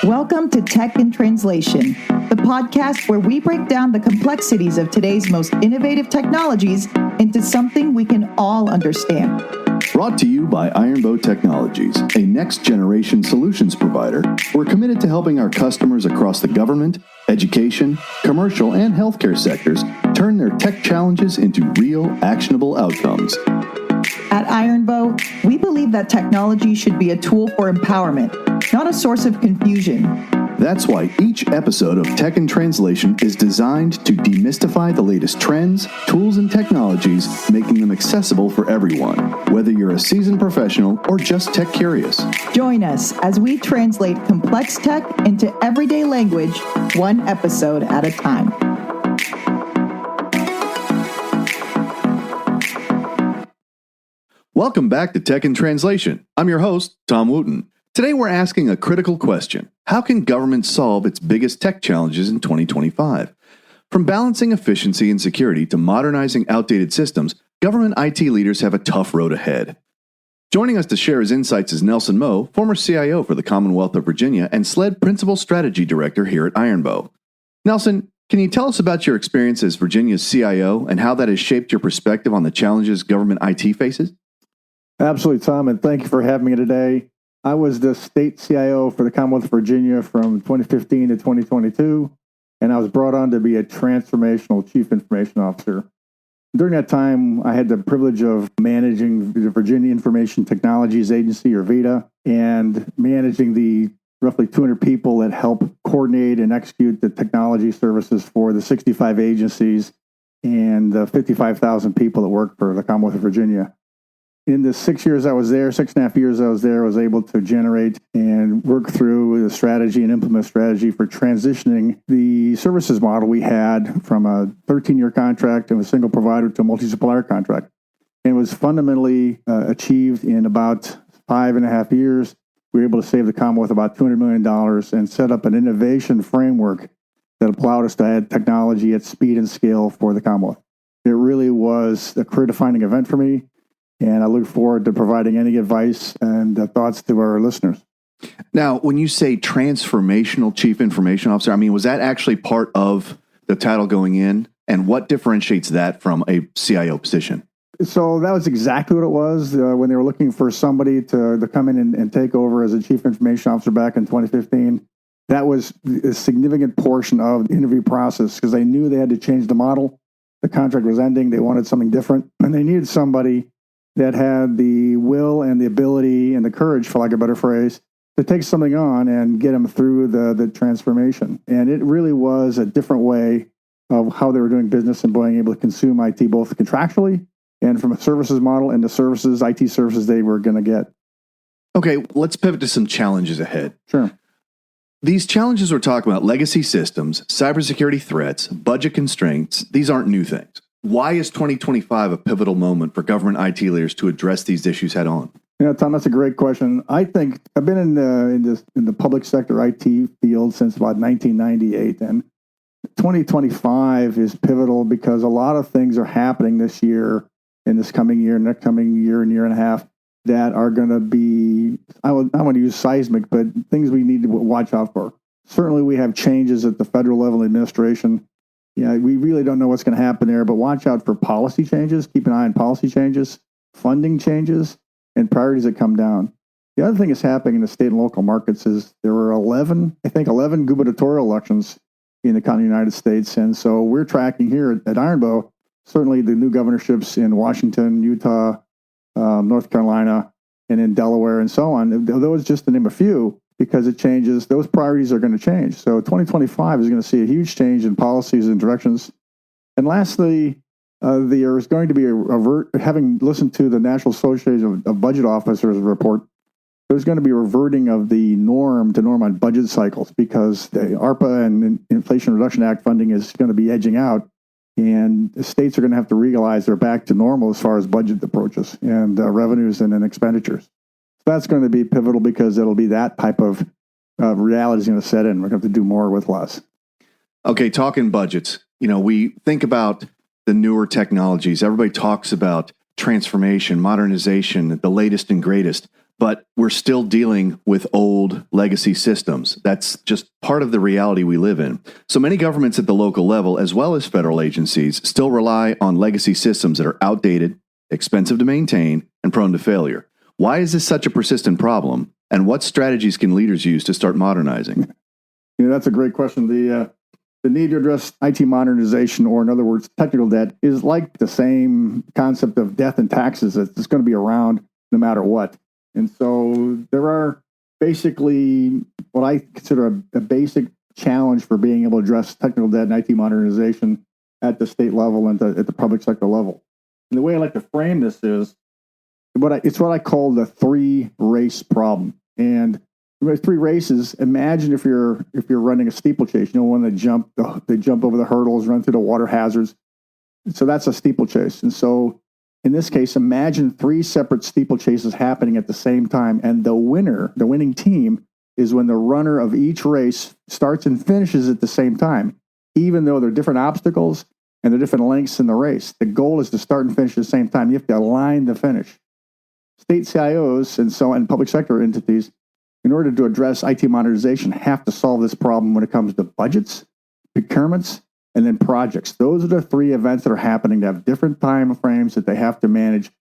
Welcome to Tech in Translation, the podcast where we break down the complexities of today's most innovative technologies into something we can all understand. Brought to you by Ironbow Technologies, a next-generation solutions provider. We're committed to helping our customers across the government, education, commercial, and healthcare sectors turn their tech challenges into real, actionable outcomes. At Ironbow, we believe that technology should be a tool for empowerment, not a source of confusion. That's why each episode of Tech in Translation is designed to demystify the latest trends, tools, and technologies, making them accessible for everyone, whether you're a seasoned professional or just tech curious. Join us as we translate complex tech into everyday language, one episode at a time. Welcome back to Tech in Translation. I'm your host, Tom Wooten. Today we're asking a critical question. How can government solve its biggest tech challenges in 2025? From balancing efficiency and security to modernizing outdated systems, government IT leaders have a tough road ahead. Joining us to share his insights is Nelson Moe, former CIO for the Commonwealth of Virginia and SLED Principal Strategy Director here at Ironbow. Nelson, can you tell us about your experience as Virginia's CIO and how that has shaped your perspective on the challenges government IT faces? Absolutely, Tom, and thank you for having me today. I was the state CIO for the Commonwealth of Virginia from 2015 to 2022, and I was brought on to be a transformational chief information officer. During that time, I had the privilege of managing the Virginia Information Technologies Agency, or VITA, and managing the roughly 200 people that help coordinate and execute the technology services for the 65 agencies and the 55,000 people that work for the Commonwealth of Virginia. In the 6 years I was there, 6.5 years I was there, I was able to generate and work through the strategy and implement strategy for transitioning the services model we had from a 13-year contract of a single provider to a multi-supplier contract. And it was fundamentally achieved in about 5.5 years. We were able to save the Commonwealth about $200 million and set up an innovation framework that allowed us to add technology at speed and scale for the Commonwealth. It really was a career-defining event for me. And I look forward to providing any advice and thoughts to our listeners. Now, when you say transformational chief information officer, was that actually part of the title going in? And what differentiates that from a CIO position? So that was exactly what it was when they were looking for somebody to come in and take over as a chief information officer back in 2015. That was a significant portion of the interview process because they knew they had to change the model. The contract was ending. They wanted something different. And they needed somebody that had the will and the ability and the courage, for lack of a better phrase, to take something on and get them through the transformation. And it really was a different way of how they were doing business and being able to consume IT both contractually and from a services model and the services, IT services they were going to get. Okay, let's pivot to some challenges ahead. Sure. These challenges we're talking about, legacy systems, cybersecurity threats, budget constraints, these aren't new things. Why is 2025 a pivotal moment for government IT leaders to address these issues head on? Yeah, Tom, that's a great question. I think I've been in the public sector IT field since about 1998, and 2025 is pivotal because a lot of things are happening this year, in this coming year, next coming year and year and a half that are going to be, I want to use seismic, but things we need to watch out for. Certainly, we have changes at the federal level administration. Yeah, we really don't know what's going to happen there, but watch out for policy changes. Keep an eye on policy changes, funding changes, and priorities that come down. The other thing that's happening in the state and local markets is there were 11 gubernatorial elections in the continental United States. And so we're tracking here at Ironbow, certainly the new governorships in Washington, Utah, North Carolina, and in Delaware and so on. Those just to name a few. Because it changes, those priorities are going to change. So 2025 is going to see a huge change in policies and directions. And lastly, there is going to be having listened to the National Association of Budget Officers report, there's going to be a reverting of the norm on budget cycles because the ARPA and Inflation Reduction Act funding is going to be edging out. And the states are going to have to realize they're back to normal as far as budget approaches and revenues and expenditures. That's going to be pivotal because it'll be that type of reality is going to set in. We're going to have to do more with less. Okay, talking budgets. We think about the newer technologies. Everybody talks about transformation, modernization, the latest and greatest. but we're still dealing with old legacy systems. That's just part of the reality we live in. So many governments at the local level, as well as federal agencies, still rely on legacy systems that are outdated, expensive to maintain, and prone to failure. Why is this such a persistent problem? And what strategies can leaders use to start modernizing? That's a great question. The need to address IT modernization, or in other words, technical debt, is like the same concept of death and taxes. It's going to be around no matter what. And so there are basically what I consider a basic challenge for being able to address technical debt and IT modernization at the state level and at the public sector level. And the way I like to frame this is it's what I call the three race problem. And with three races, imagine if you're running a steeplechase, when they jump over the hurdles, run through the water hazards. So that's a steeplechase. And so in this case, imagine three separate steeplechases happening at the same time. And the winning team, is when the runner of each race starts and finishes at the same time, even though there are different obstacles and there are different lengths in the race. The goal is to start and finish at the same time. You have to align the finish. State CIOs and public sector entities, in order to address IT modernization, have to solve this problem when it comes to budgets, procurements, and then projects. Those are the three events that are happening that have different time frames that they have to manage.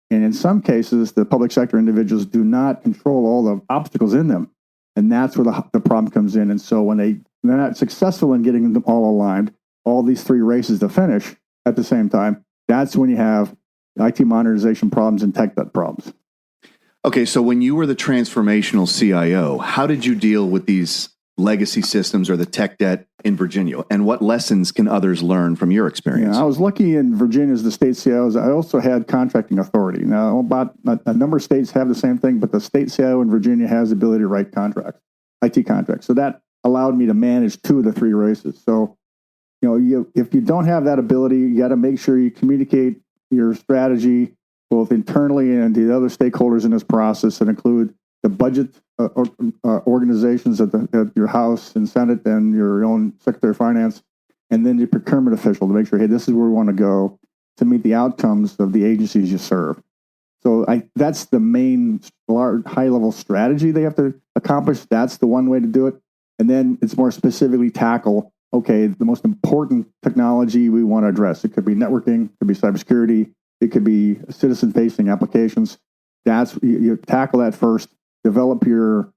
And in some cases, the public sector individuals do not control all the obstacles in them. And that's where the problem comes in. And so when they're not successful in getting them all aligned, all these three races to finish at the same time, that's when you have IT modernization problems and tech debt problems. Okay, so when you were the transformational CIO, how did you deal with these legacy systems or the tech debt in Virginia? And what lessons can others learn from your experience? I was lucky in Virginia as the state CIOs. I also had contracting authority. Now, about a number of states have the same thing, but the state CIO in Virginia has the ability to write contracts, IT contracts. So that allowed me to manage two of the three races. So, if you don't have that ability, you got to make sure you communicate your strategy both internally and to the other stakeholders in this process, that include the budget organizations at your House and Senate and your own Secretary of Finance, and then the procurement official to make sure, hey, this is where we want to go to meet the outcomes of the agencies you serve. So that's the main high-level strategy they have to accomplish. That's the one way to do it. And then it's more specifically tackle, okay, the most important technology we want to address. It could be networking, it could be cybersecurity, it could be citizen-facing applications. You tackle that first, develop your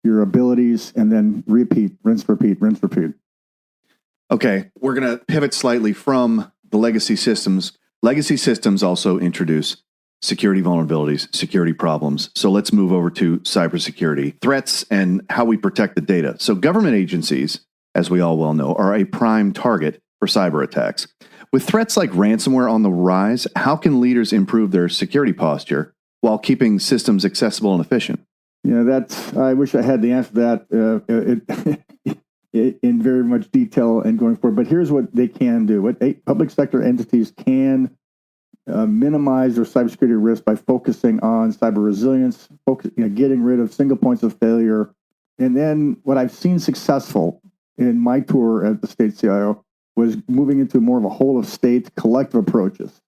abilities, and then rinse, repeat. Okay, we're going to pivot slightly from the legacy systems. Legacy systems also introduce security vulnerabilities, security problems. So let's move over to cybersecurity, threats, and how we protect the data. So government agencies, as we all well know, are a prime target for cyber attacks. With threats like ransomware on the rise, how can leaders improve their security posture while keeping systems accessible and efficient? I wish I had the answer to that in very much detail and going forward. But here's what they can do. What public sector entities can minimize their cybersecurity risk by focusing on cyber resilience, getting rid of single points of failure. And then what I've seen successful in my tour at the state CIO was moving into more of a whole of state collective approaches.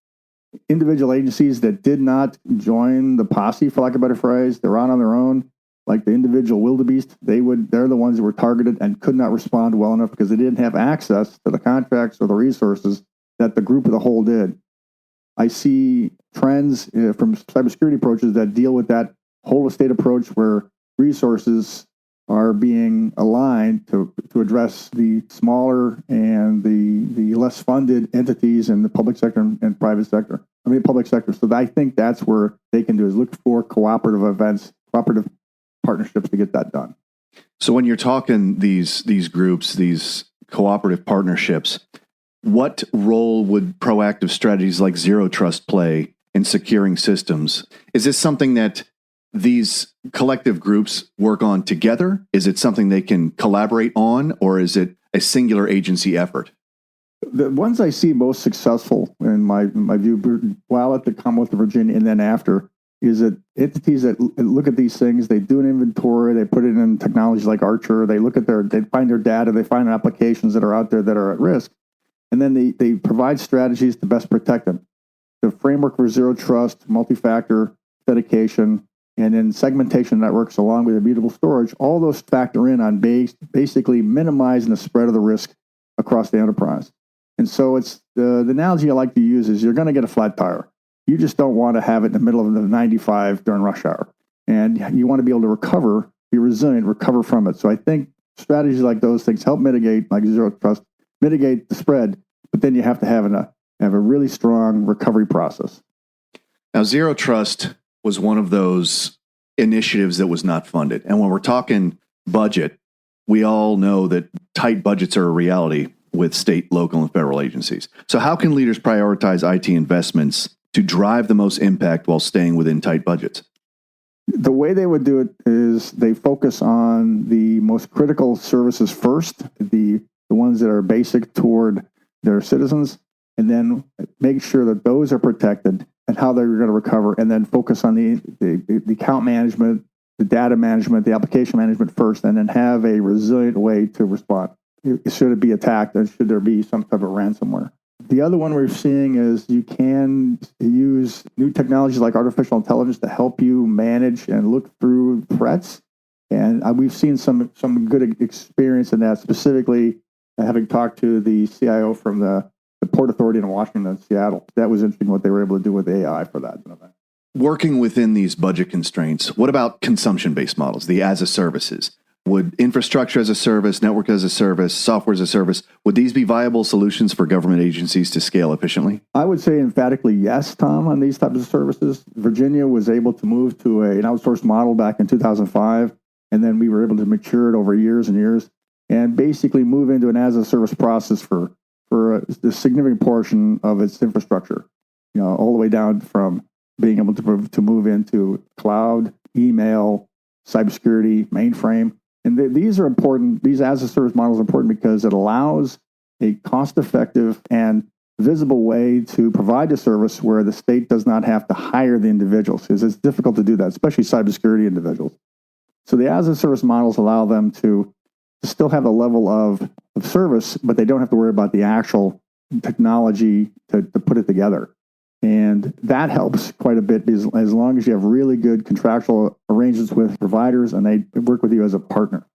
Individual agencies that did not join the posse, for lack of a better phrase, they're on their own, like the individual wildebeest, they're the ones that were targeted and could not respond well enough because they didn't have access to the contracts or the resources that the group of the whole did. I see trends from cybersecurity approaches that deal with that whole of state approach where resources are being aligned to address the smaller and the less funded entities in the public sector and public sector. So I think that's where they can do is look for cooperative events, cooperative partnerships to get that done. So when you're talking these groups, these cooperative partnerships, what role would proactive strategies like zero trust play in securing systems? Is this something that these collective groups work on together? Is it something they can collaborate on, or is it a singular agency effort? The ones I see most successful, in my view, while at the Commonwealth of Virginia and then after, is that entities that look at these things, they do an inventory, they put it in technology like Archer, they find their data, they find applications that are out there that are at risk, and then they provide strategies to best protect them. The framework for zero trust, multi-factor authentication, and then segmentation networks along with immutable storage, all those factor in on basically minimizing the spread of the risk across the enterprise. And so it's the analogy I like to use is you're going to get a flat tire. You just don't want to have it in the middle of the 95 during rush hour. And you want to be able to recover, be resilient, recover from it. So I think strategies like those things help mitigate, like zero trust, mitigate the spread, but then you have to have a really strong recovery process. Now, zero trust was one of those initiatives that was not funded. And when we're talking budget, we all know that tight budgets are a reality with state, local, and federal agencies. So how can leaders prioritize IT investments to drive the most impact while staying within tight budgets? The way they would do it is they focus on the most critical services first, the ones that are basic toward their citizens, and then make sure that those are protected and how they're going to recover, and then focus on the account management, the data management, the application management first, and then have a resilient way to respond. Should it be attacked, or should there be some type of ransomware? The other one we're seeing is you can use new technologies like artificial intelligence to help you manage and look through threats. And we've seen some good experience in that, specifically having talked to the CIO from the Port Authority in Washington, Seattle. That was interesting what they were able to do with AI for that. Working within these budget constraints, what about consumption-based models, the as-a-services? Would infrastructure as a service, network as a service, software as a service, would these be viable solutions for government agencies to scale efficiently? I would say emphatically yes, Tom, on these types of services. Virginia was able to move to an outsourced model back in 2005, and then we were able to mature it over years and years, and basically move into an as-a-service process for a significant portion of its infrastructure, all the way down from being able to move into cloud, email, cybersecurity, mainframe. And these are important. These as-a-service models are important because it allows a cost-effective and visible way to provide a service where the state does not have to hire the individuals, because it's difficult to do that, especially cybersecurity individuals. So the as-a-service models allow them to still have a level of service, but they don't have to worry about the actual technology to put it together. And that helps quite a bit, because as long as you have really good contractual arrangements with providers and they work with you as a partner.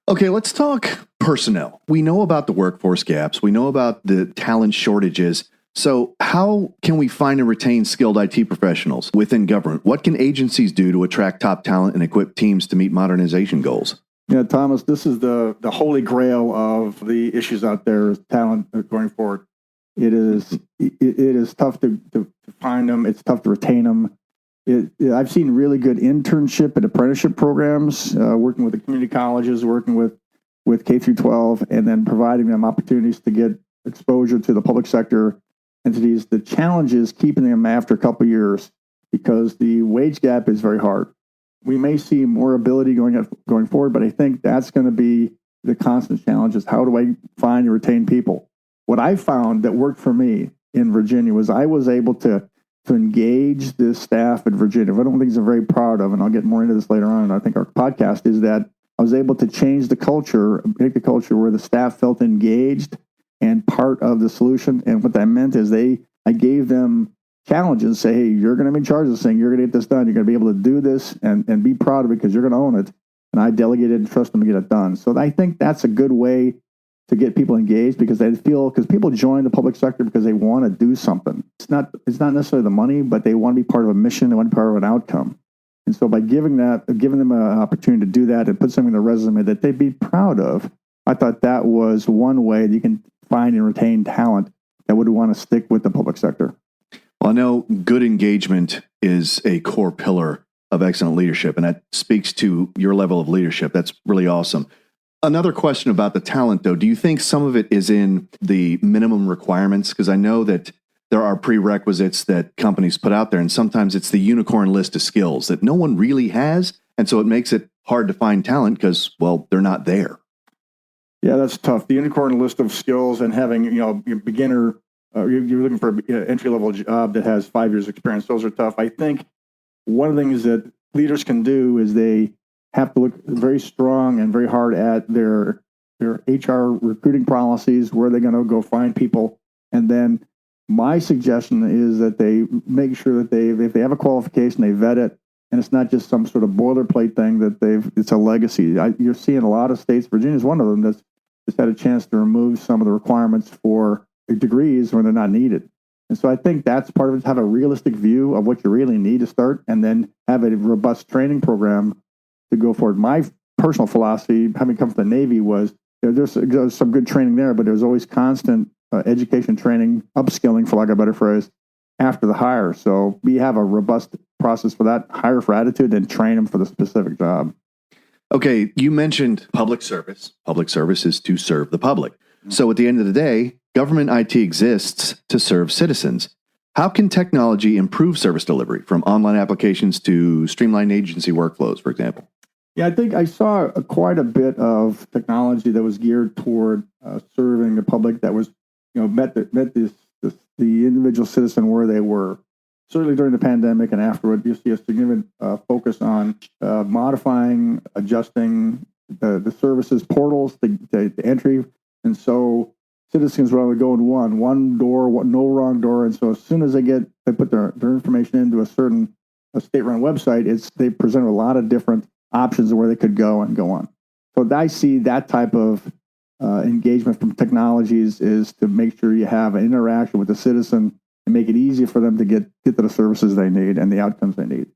Okay, let's talk personnel. We know about the workforce gaps. We know about the talent shortages. So how can we find and retain skilled IT professionals within government? What can agencies do to attract top talent and equip teams to meet modernization goals? Yeah, Thomas, this is the holy grail of the issues out there, is talent going forward. It is tough to find them. It's tough to retain them. I've seen really good internship and apprenticeship programs, working with the community colleges, working with K through 12, and then providing them opportunities to get exposure to the public sector entities. The challenge is keeping them after a couple of years, because the wage gap is very hard. We may see more ability going forward, but I think that's going to be the constant challenge, is how do I find and retain people? What I found that worked for me in Virginia was I was able to engage the staff in Virginia. One of the things I'm very proud of, and I'll get more into this later on in I think our podcast, is that I was able to change the culture, make the culture where the staff felt engaged and part of the solution. And what that meant is I gave them challenges, say, hey, you're going to be in charge of this thing. You're going to get this done. You're going to be able to do this and be proud of it because you're going to own it. And I delegated and trust them to get it done. So I think that's a good way to get people engaged, because because people join the public sector because they want to do something. It's not necessarily the money, but they want to be part of a mission. They want to be part of an outcome. And so by giving them an opportunity to do that and put something in their resume that they'd be proud of, I thought that was one way that you can find and retain talent that would want to stick with the public sector. Well, I know good engagement is a core pillar of excellent leadership, and that speaks to your level of leadership. That's really awesome. Another question about the talent, though. Do you think some of it is in the minimum requirements? Because I know that there are prerequisites that companies put out there, and sometimes it's the unicorn list of skills that no one really has, and so it makes it hard to find talent because, well, they're not there. Yeah, that's tough. The unicorn list of skills and having, your beginner, you're looking for an entry-level job that has 5 years experience. Those are tough. I think one of the things that leaders can do is they have to look very strong and very hard at their HR recruiting policies, where they're going to go find people. And then my suggestion is that they make sure that if they have a qualification, they vet it, And it's not just some sort of boilerplate thing that it's a legacy. You're seeing a lot of states, Virginia's one of them, that's just had a chance to remove some of the requirements for degrees when they're not needed. And so I think that's part of it, have a realistic view of what you really need to start, and then have a robust training program to go forward. My personal philosophy, having come from the Navy, was there's some good training there, but there's always constant education training, upskilling, for lack of a better phrase, after the hire. So we have a robust process for that, hire for attitude, and train them for the specific job. Okay, you mentioned public service. Public service is to serve the public. So at the end of the day, government IT exists to serve citizens. How can technology improve service delivery, from online applications to streamlined agency workflows, for example? Yeah, I think I saw quite a bit of technology that was geared toward serving the public, that was, met the individual citizen where they were. Certainly during the pandemic and afterward, you see a significant focus on modifying, adjusting the services portals, the entry. And so citizens were able to go in one door, no wrong door. And so as soon as they put their information into a certain state-run website, they present a lot of different options of where they could go and go on. So I see that type of engagement from technologies is to make sure you have an interaction with the citizen and make it easy for them to get to the services they need and the outcomes they need.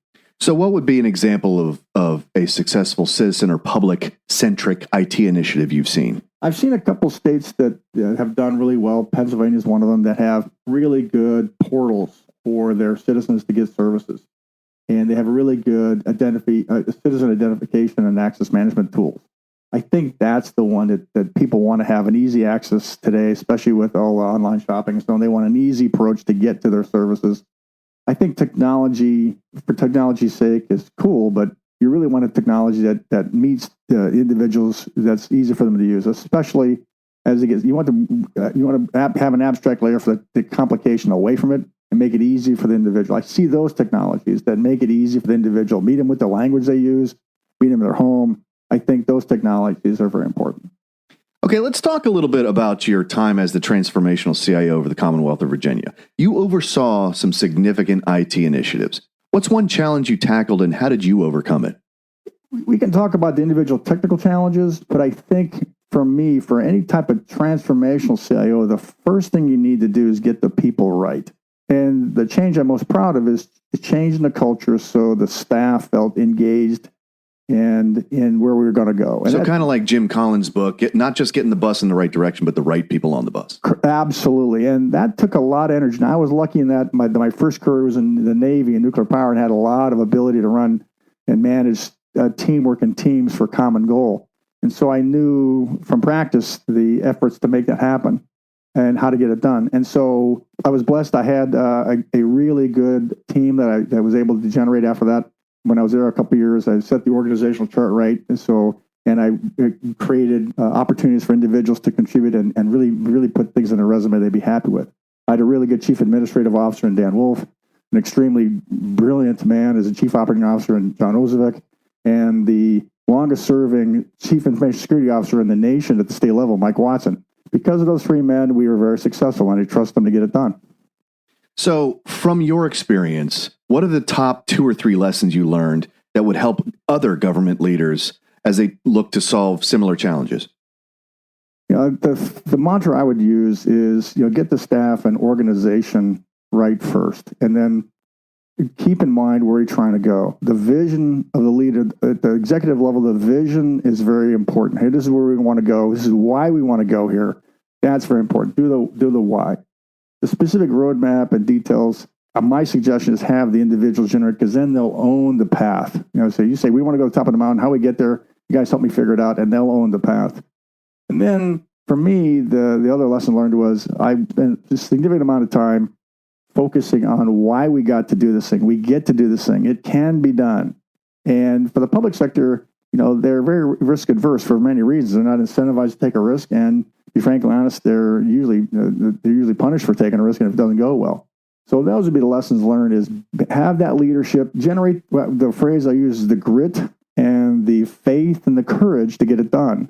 So what would be an example of a successful citizen or public-centric IT initiative you've seen? I've seen a couple states that have done really well. Pennsylvania is one of them, that have really good portals for their citizens to get services. And they have a really good citizen identification and access management tools. I think that's the one that people want to have an easy access today, especially with all online shopping. So they want an easy approach to get to their services. I think technology, for technology's sake, is cool, but you really want a technology that meets the individuals, that's easy for them to use, especially as it gets. You want to have an abstract layer for the complication away from it and make it easy for the individual. I see those technologies that make it easy for the individual, meet them with the language they use, meet them in their home. I think those technologies are very important. Okay, let's talk a little bit about your time as the transformational CIO for the Commonwealth of Virginia. You oversaw some significant IT initiatives. What's one challenge you tackled, and how did you overcome it? We can talk about the individual technical challenges, but I think for me, for any type of transformational CIO, the first thing you need to do is get the people right. And the change I'm most proud of is changing the culture so the staff felt engaged and in where we were going to go. And so kind of like Jim Collins' book, not just getting the bus in the right direction, but the right people on the bus. Absolutely. And that took a lot of energy. And I was lucky in that my first career was in the Navy and nuclear power, and had a lot of ability to run and manage teamwork and teams for a common goal. And so I knew from practice the efforts to make that happen and how to get it done. And so I was blessed. I had a really good team that I was able to generate after that. When I was there a couple of years, I set the organizational chart right. And I created opportunities for individuals to contribute and really put things in their resume they'd be happy with. I had a really good chief administrative officer in Dan Wolf, an extremely brilliant man as a chief operating officer in John Ozovic, and the longest serving chief information security officer in the nation at the state level, Mike Watson. Because of those three men, we were very successful, and I trust them to get it done. So from your experience, what are the top 2 or 3 lessons you learned that would help other government leaders as they look to solve similar challenges? The mantra I would use is, get the staff and organization right first, and then keep in mind where you're trying to go. The vision of the leader at the executive level, the vision is very important. Hey, this is where we want to go. This is why we want to go here. That's very important. Do the why. The specific roadmap and details, my suggestion is have the individuals generate, because then they'll own the path. So you say, we want to go to the top of the mountain. How we get there? You guys help me figure it out, and they'll own the path. And then for me, the other lesson learned was I've spent a significant amount of time focusing on why we got to do this thing. We get to do this thing. It can be done. And for the public sector, they're very risk adverse for many reasons. They're not incentivized to take a risk, and to be frankly honest, they're usually punished for taking a risk, and if it doesn't go well. So those would be the lessons learned: is have that leadership, generate, the phrase I use is the grit and the faith and the courage to get it done.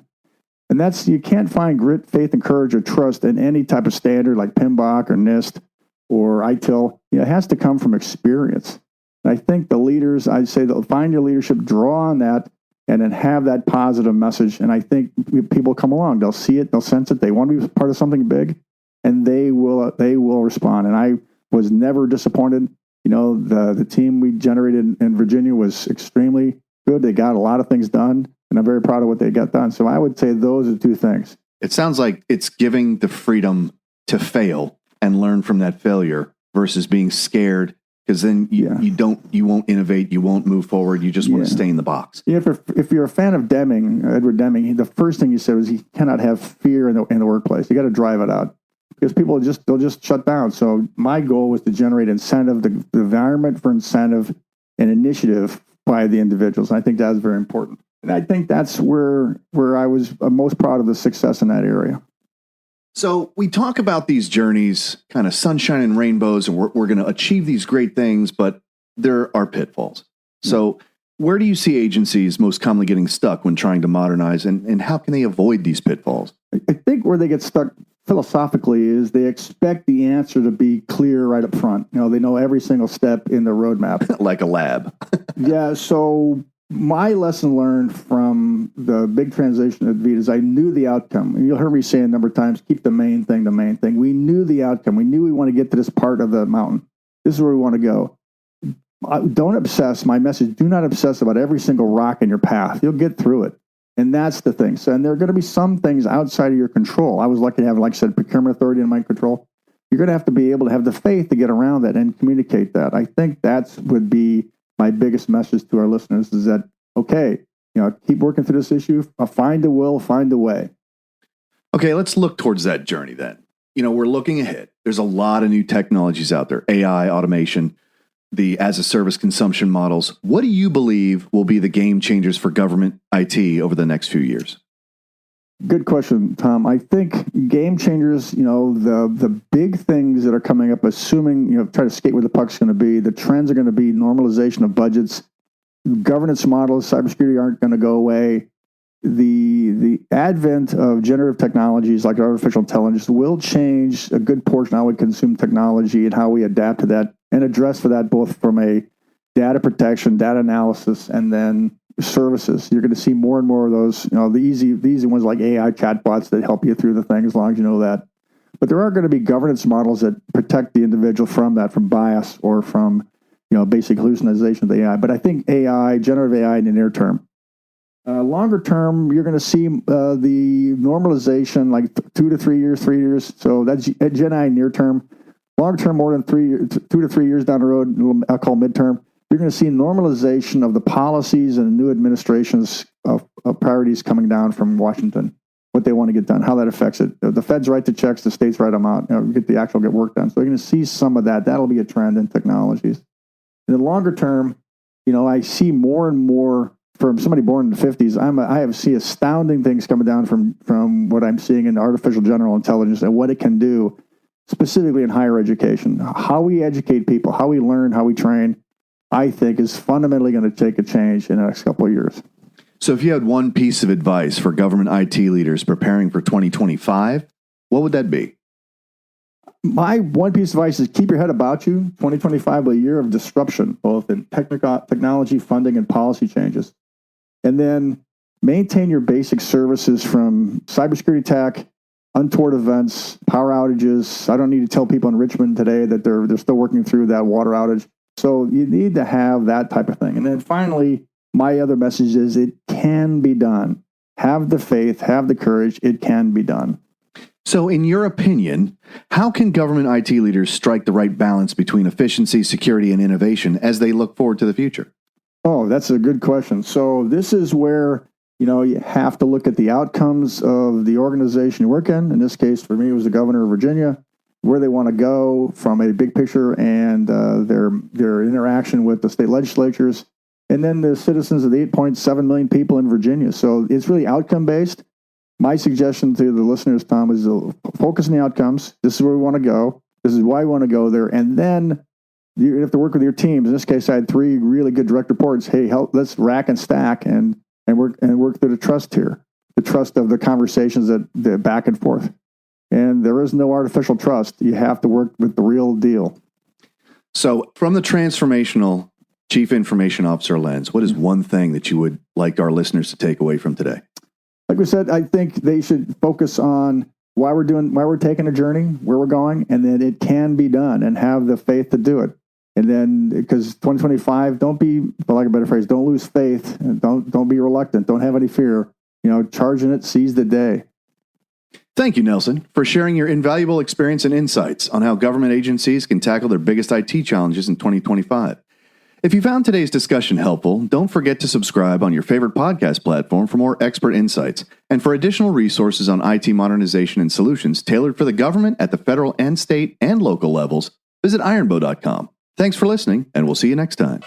And you can't find grit, faith, and courage or trust in any type of standard like PMBOK or NIST or ITIL. It has to come from experience. And I think the leaders, I'd say, they'll find your leadership, draw on that, and then have that positive message. And I think people come along, they'll see it, they'll sense it, they want to be part of something big, and they will respond. And I was never disappointed. The team we generated in Virginia was extremely good. They got a lot of things done, and I'm very proud of what they got done. So I would say those are two things. It sounds like it's giving the freedom to fail and learn from that failure versus being scared, because then you won't innovate, you won't move forward, you just want to stay in the box. Yeah, if you're a fan of Edward Deming, the first thing he said was he cannot have fear in the workplace. You got to drive it out, because people they'll just shut down. So my goal was to generate incentive, the environment for incentive and initiative by the individuals. And I think that was very important. And I think that's where I was most proud of the success in that area. So we talk about these journeys, kind of sunshine and rainbows, and we're going to achieve these great things, but there are pitfalls. So where do you see agencies most commonly getting stuck when trying to modernize, and how can they avoid these pitfalls? I think where they get stuck philosophically is they expect the answer to be clear right up front. They know every single step in the roadmap. Like a lab. Yeah, so my lesson learned from the big transition at VEED is I knew the outcome. And you'll hear me say a number of times, keep the main thing the main thing. We knew the outcome. We knew we want to get to this part of the mountain. This is where we want to go. Don't obsess. My message, do not obsess about every single rock in your path. You'll get through it. And that's the thing. So, and there are going to be some things outside of your control. I was lucky to have, like I said, procurement authority in my control. You're going to have to be able to have the faith to get around that and communicate that. I think that would be my biggest message to our listeners is that, okay, keep working through this issue. Find the will, find the way. Okay, let's look towards that journey then. We're looking ahead. There's a lot of new technologies out there, AI, automation, the as-a-service consumption models. What do you believe will be the game changers for government IT over the next few years? Good question, Tom. I think game changers, the big things that are coming up, assuming, try to skate where the puck's going to be, the trends are going to be normalization of budgets, governance models, cybersecurity aren't going to go away. The advent of generative technologies like artificial intelligence will change a good portion of how we consume technology and how we adapt to that and address for that both from a data protection, data analysis, and then services. You're going to see more and more of those, the easy ones like AI chatbots that help you through the thing as long as you know that. But there are going to be governance models that protect the individual from that, from bias or from, basic hallucination of the AI. But I think generative AI in the near term. Longer term, you're going to see the normalization like 2 to 3 years, 3 years. So that's Gen AI near term. Long term, more than 2 to 3 years down the road, I'll call midterm. You're going to see normalization of the policies and new administrations of priorities coming down from Washington, what they want to get done, how that affects it. The feds write the checks, the states write them out, get work done. So you're going to see some of that. That'll be a trend in technologies. In the longer term, I see more and more from somebody born in the 50s. I see astounding things coming down from what I'm seeing in artificial general intelligence and what it can do, specifically in higher education. How we educate people, how we learn, how we train, I think is fundamentally going to take a change in the next couple of years. So if you had one piece of advice for government IT leaders preparing for 2025, what would that be? My one piece of advice is keep your head about you. 2025 will be a year of disruption, both in technology, funding, and policy changes. And then maintain your basic services from cybersecurity attack, untoward events, power outages. I don't need to tell people in Richmond today that they're still working through that water outage. So you need to have that type of thing. And then finally, my other message is it can be done. Have the faith, have the courage. It can be done. So in your opinion, how can government IT leaders strike the right balance between efficiency, security, and innovation as they look forward to the future? Oh, that's a good question. So this is where, you have to look at the outcomes of the organization you work in. In this case, for me, it was the governor of Virginia, where they want to go from a big picture and their interaction with the state legislatures, and then the citizens of the 8.7 million people in Virginia. So it's really outcome-based. My suggestion to the listeners, Tom, is to focus on the outcomes. This is where we want to go. This is why we want to go there. And then you have to work with your teams. In this case, I had 3 really good direct reports. Hey, let's rack and stack and work through the trust here, the trust of the conversations that back and forth. And there is no artificial trust. You have to work with the real deal. So from the transformational Chief Information Officer Lenz, what is one thing that you would like our listeners to take away from today? Like we said, I think they should focus on why we're taking a journey, where we're going, and then it can be done, and have the faith to do it. And then, because 2025, don't be, for lack of a better phrase, don't lose faith, and don't be reluctant, don't have any fear. Charge in it, seize the day. Thank you, Nelson, for sharing your invaluable experience and insights on how government agencies can tackle their biggest IT challenges in 2025. If you found today's discussion helpful, don't forget to subscribe on your favorite podcast platform for more expert insights and for additional resources on IT modernization and solutions tailored for the government at the federal and state and local levels. Visit ironbow.com. Thanks for listening, and we'll see you next time.